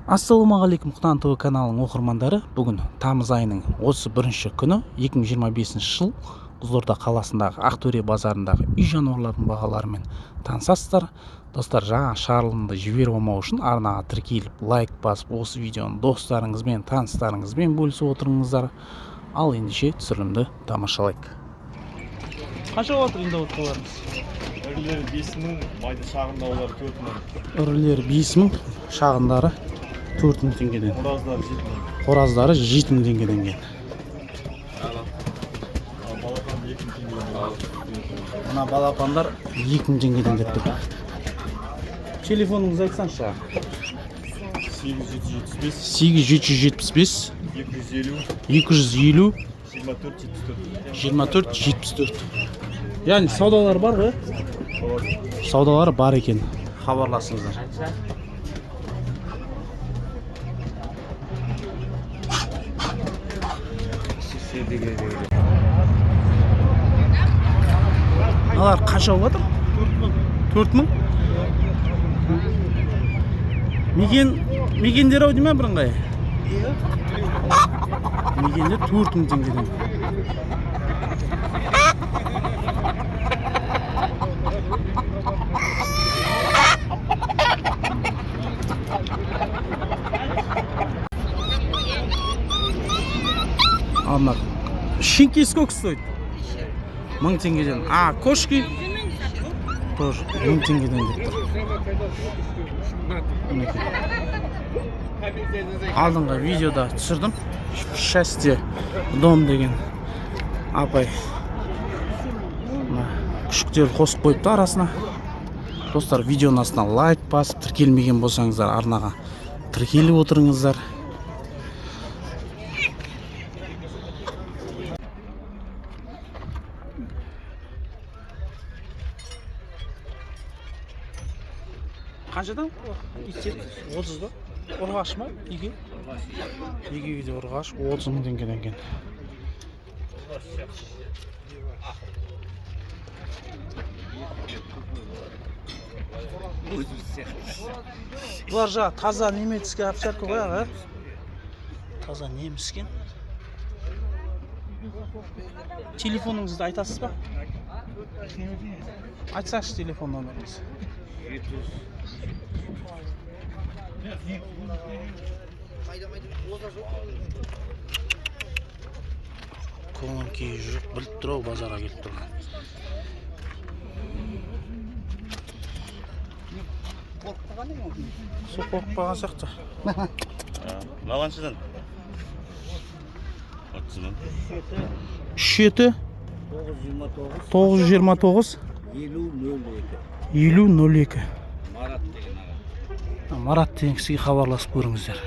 Ассалаумағалейкум Құтан ТВ каналының оқырмандары. Бүгін тамыз айының 31 күні 2025 жыл Қызылорда қаласындағы Ақтөре базарындағы үй жануарлардың бағаларымен танысасыздар. Достар, жаңа шығарылымды жіберіп алмау үшін арнаға тіркеліп, лайк басып, осы видеоны достарыңызбен, таныстарыңызбен бөлісіп отырыңыздар. Ал ендеше түсірілімді тамашалайық. Қанша отыр енді отқаларымыз? Ірілері 5.000, майда шағында олар 4.000. Ірілері 5.000, шағындары 4.000 теңгеден. Қораздары 7.000. Қораздары 7.000 теңгеден келді. Балапан 2.000 теңгеден. Мына балапандар 2.000 теңгеден деп тұр. Телефоныңызды айтсаңызшы. 8775 250 24 74. 24-74. Яғни саудалар бар ғой? Саудалары бар екен. Хабарласыңыздар. Алар қанша болып жатыр? 4.000. Мегендер ау дейме бірыңғай? Мегендер 4.000 теңгеден. Ана щенки сколько стоит? 1000 теңгеден. А кошки тоже 1000 теңгеден деп тұр. Алдыңғы видеода түсірдім. Счастье дом деген апай күшіктерді қосып қойыпты арасына. Достар, видеоның астына лайк басып, тіркелмеген болсаңыздар арнаға тіркеліп отырыңыздар. Қаншадан? 30 ба? Ұрғаш ма? Үйге де ұрғаш 30.000 теңгеден келді. Бұлар жаңа таза немецкий овчарка ғой аға. Таза неміскен. Телефоныңызды айтасыз ба? Айтсаңызшы телефон номеріңіз. Көңіл күйі жоқ, біліп тұр ау базарға келіп тұрған. Су қорықпаған сияқты. Мағаншыдан? 37 929 5002. Марат деген кісіге хабарласып көріңіздер.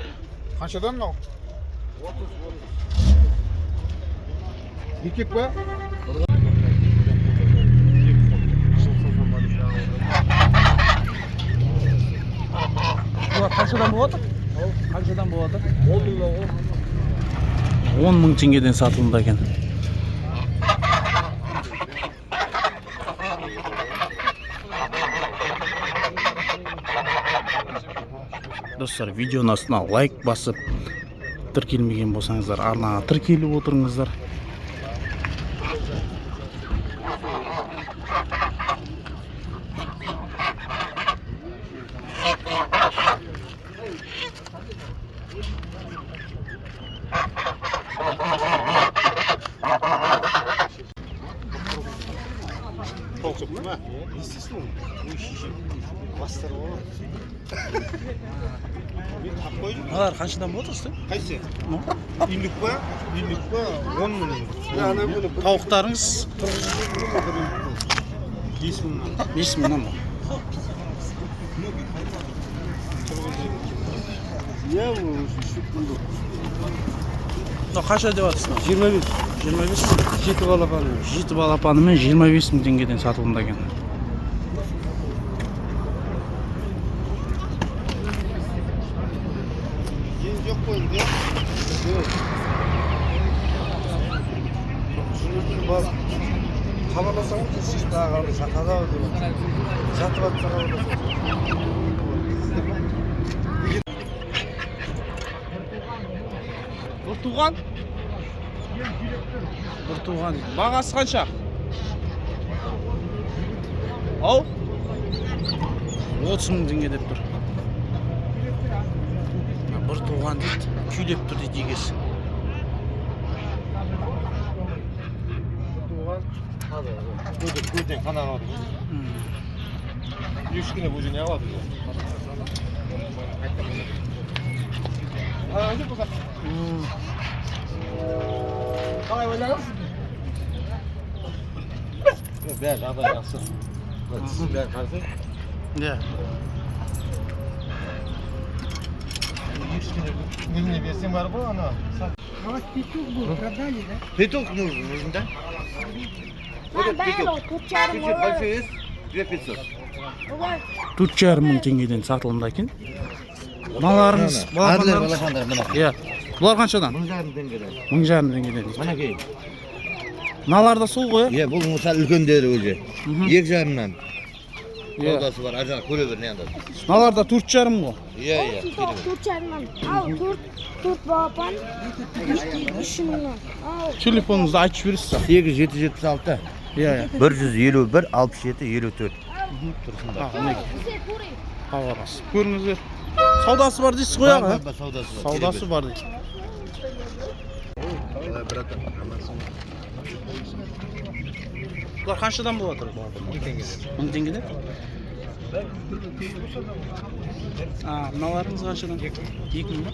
Қаншадан мынау? Еркек па? Бұлар қаншадан болып отыр? Қаншадан болып отыр? 10.000 теңгеден сатылымда екен. Достар, видеоның астына лайк басып, тіркелмеген болсаңыздар арнаға тіркеліп отырыңыздар. Алар қаншадан болып отырсыз? Қайсы? Үйлік па? 10.000. Тауықтарыңыз 5.000-нан ба? Қанша деп жатырсың? 25. 7 балапанымен 25.000 теңгеден сатылымда екен. Жоқ қойды. Хабарласаң, сіз тағы жатады ау деп. Жатып жатса хабарласаң. туған? Бір туған дейді. Бағасы қанша? Ау? 30 мың теңге деп тұр. Бір туған дейді. Күйлеп тұр дейді егесі. Көзден қанан алады. Ешкіне бұл жеріне алады. Қалай ойлаңыз? Бәрі жағдай жақсы. Бәрі қарсы. Иә. Өзіне берсем бар ғой, ана. У вас петух был, продали, да? Петух нужен, да? Барлығы 4,5 мың. Большой есть? 2500. Олар 4,5 мың теңгеден сатылымда екен. Мыналарыңыз, балапандарыңыз. Балапандар мына. Иә. Бұлар қаншадан? 1000 теңгеден. 1000 теңгеден дейді. Мінекей. Мыналар да сол ғой? Иә, бұл мысалы үлкендері өзі. 2,5-нан. Иә. Саудасы бар, ажар көре бер не анда. Мыналар да 4,5 мың ғой. Иә, иә. 4,5 мың. Ал 4 балапан 3 мыңнан. Ал Телефоныңызды айтып жібересіз. 8776 Иә, иә. 151 67 54. Тұрсында. Хабарласып көріңіздер. Саудасы бар дейсіз ғой аға? Саудасы бар. Саудасы бар дейді. Бұлар қаншадан болады? 1000 теңгеден. 1000 теңгеден? Мыналарыңыз қаншадан? 2000 ба?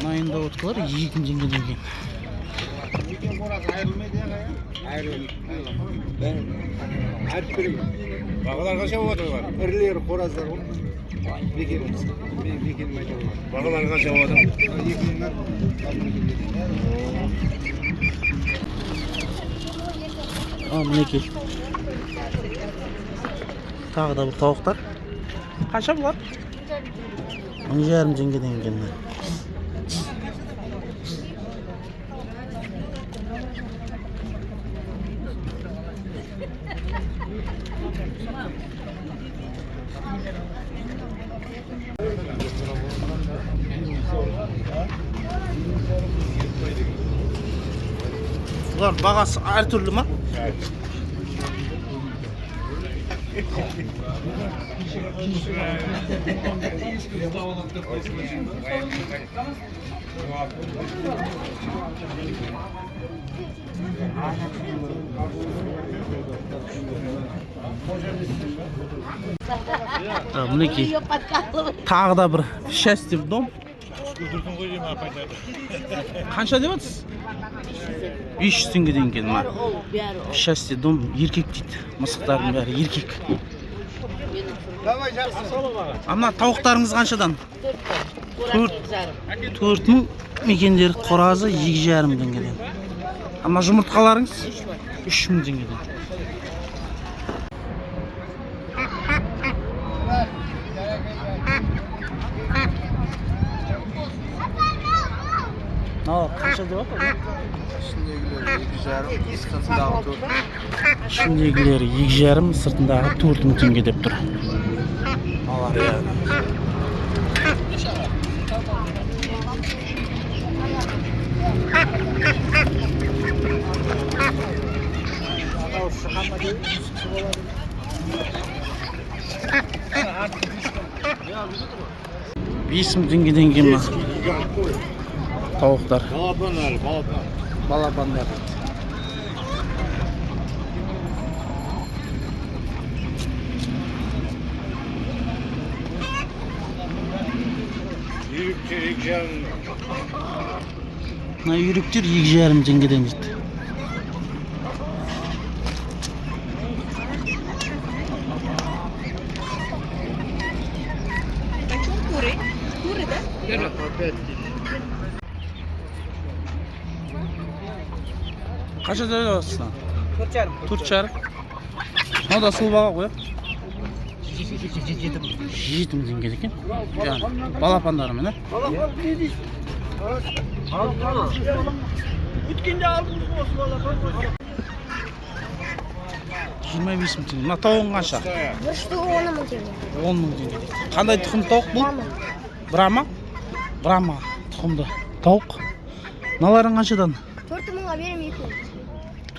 Мынайында отқылар 2000 теңгеден екен. Бағалар қанша болып жатыр? Ірілері қораздар ғой. Бекеріміз. Бекерім айтып отыр. Бағалар қанша болып жатыр? 2000-нан. Мінекей. Тағы да бір тауықтар. Қанша бұлар? 10,5 теңгеден екен. Бұлар бағасы әртүрлі ма? Мінекей. Тағы да бір счастье в дом. Қанша деп жатсыз? 500 теңгеден екен ма? Счастье дом еркек дейді. Мысықтардың бәрі еркек. Мына тауықтарыңыз қаншадан? 4 мың мекендері қоразы 2,5 теңгеден. Мына жұмыртқаларыңыз 3000 теңгеден. Қанша деп жатыр? Ішіндегілері 2,5, сыртындағы 4000 теңге деп тұр. Алар иә. Бес мың теңгеден кем ма? Тауықтар. Балапандар. Мына үйректер 2,5 теңгеден дейді. Қанша деп жатсың? 4,5. Мына да сол баға ғой. 7 мың теңге екен. Яғни балапандарымен, Өткенде алдыңыз осы балапан. 25 мың теңге. Мына тауығың қанша? бір штуы 10 мың теңге. 10 мың теңге дейді. Қандай тұқым тауық бұл? Брама? Брама тұқымды тауық. Мыналарың қаншадан? 4000-ға берем 2.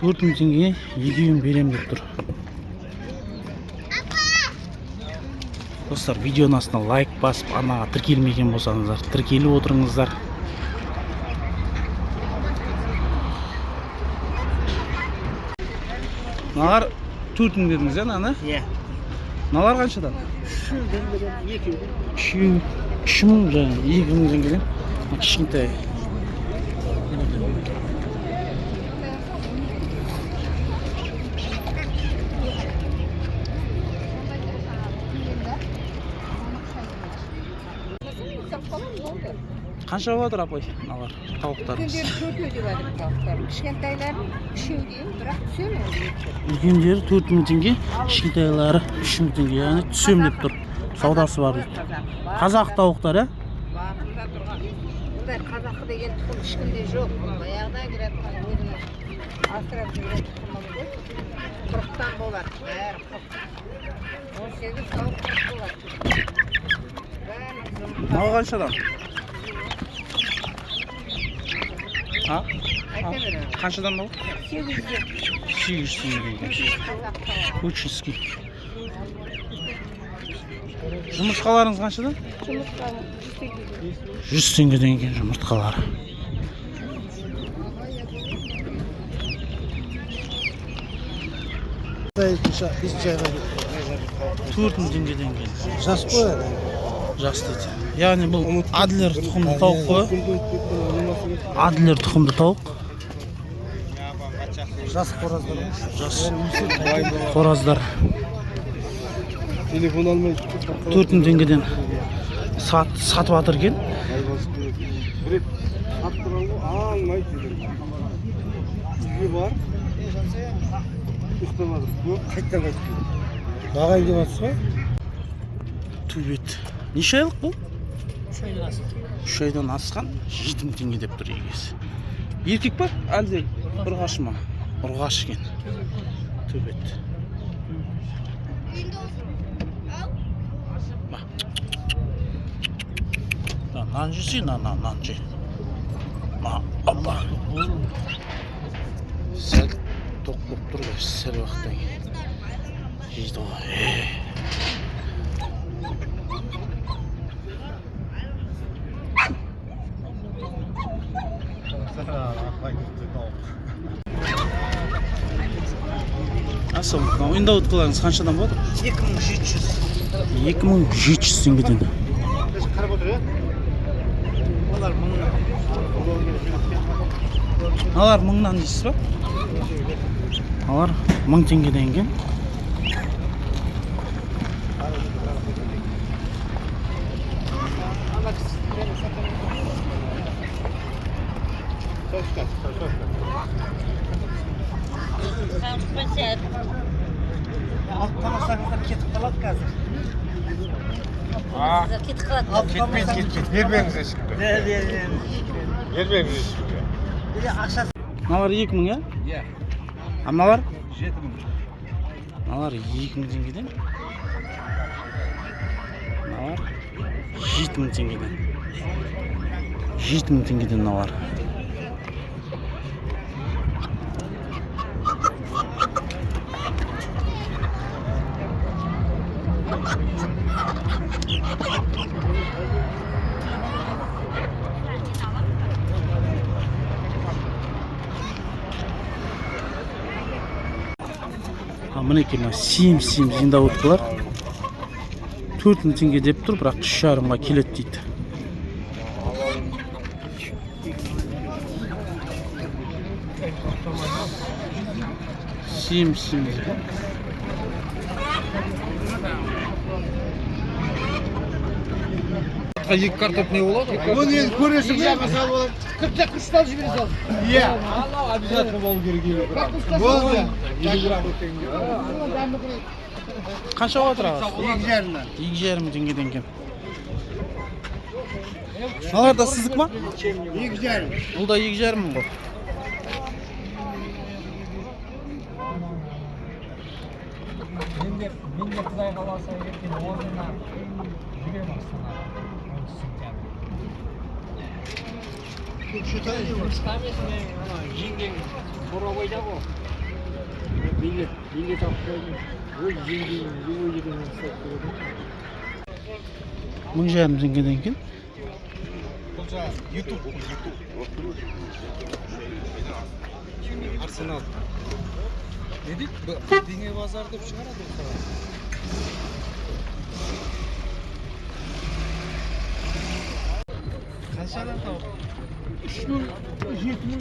4000 теңгеге екеуін берем деп тұр. Достар, видеоның астына лайк басып, арнаға тіркелмеген болсаңыздар, тіркеліп отырыңыздар. Мыналар 4000 дедіңіз, наны? Иә. Мыналар қаншадан? 2. 3000 және 2000 теңгеден. Кішкентай. Қанша болады апай, мыналар тауықтарымыз? Үлкендері 4 деп жатыр тауықтар. Кішкентайларын 3 дейін, бірақ түсемін өзі. Үлкендері 4000 теңге, кішкентайлары 3000 теңге, яғни түсем деп тұр. Саудасы бар дейді. Қазақ тауықтар, ә? Бағында тұрған. Бұндай қазақы деген тұқым ешкімде жоқ. Баяғыдан келатқан өзінің асырап жүрген тұқымы көп. 40-тан болар. Бәрі 40. 18 тауық 40 болар. Мынау қаншадан? А? Айта беремін. Қаншадан мынау? 800. 800 теңге. Қазақ тауық. Учинский. Жұмыртқаларыңыз қаншадан? Жұмыртқа 100 теңгеден екен жұмыртқалары. Төрт мың теңгеден екен. Жас қой. Жас дейді. Яғни бұл Адлер тұқымды тауық қой. Адлер тұқымды тауық. Жас қораздар. Жас қораздар. Телефон алмай 4000 теңгеден сатып атыр екен. Бір саттыр алмайды дедім. Үйге бар. Ұйықтап жатыр. Қайттан қайтты. Баға деп жатсыз ғой? Төбет. Неше айлық бұл? 3 айдан асқан 7000 теңге деп тұр егесі. Еркек па? Әлде ұрғаш ма? Ұрғаш екен. Төбет. Нан жесе, нан же. Опа. Сәл тоқ болып тұр ғой, сәл уақыттан кейін. Жейді ғой. Асыл, ойында ұтқыларыңыз қаншадан болады? 2700. 2700 теңгеден. Қарап отыр, е? Олар мыңнан. Алар мыңнан дейсіз ба? Алар 1000 теңгеден екен. Алып қалмасаңыздар кетіп қалады қазір. Кетіп қалады. Кетпейді. Бермеңіз ешкімге. Бермеңіз ешкімге. Мыналар 2000, ә? Иә. А мыналар? 7000. Мыналар 2000 теңгеден. Мыналар 7000 теңгеден. 7000 теңгеден мыналар. Мінекей мына сем зиндауыткалар 4000 теңге деп тұр, бірақ 3,5-ға келеді дейді. Сем. Екі картоп не болады? Оны енді көресің жаға салып алады. 40 ұстап жібере сал. Иә. Обязательно болу керек. Болды. 50 грамм өткен. Қанша отыр аға? 2,5-нан. 2,5 теңгеден екен. Мыналар да сыздық ма? 2,5. Бұл да 2,5 мың ғой. Мен де Құдай қаласа ертең орнына жүремін Астанаға. көкшетау не бар? Ставесіне жеңгең Бурабайдағы билет алып қойдым. Ой, жеңгең любой жерден ұстап қойдым. 1500 теңгеден екен. Бұл жаңағы YouTube. Арсенал. Не дейді? Бірдеңе базар деп шығарады ғой. Қаншадан тауып? 3000 7000.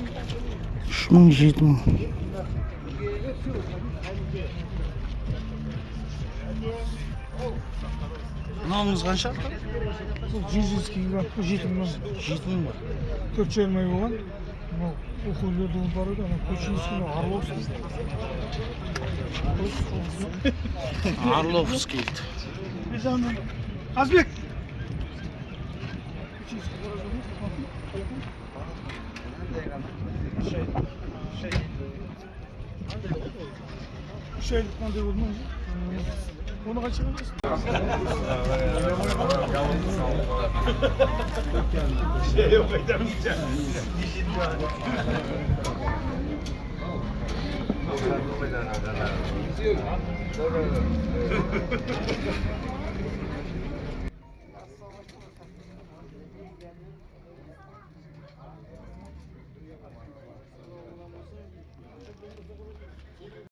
Мынауыңыз қанша? Бұл Жезинский бар, 7000. 7000 бар. 4,5 ай болған. Мынау оқулердің бар еді, ана Кучинский, Орловский. Орловский. Азбек! Үш айлық қандай болды ма? Оны қанша қойдыңыз?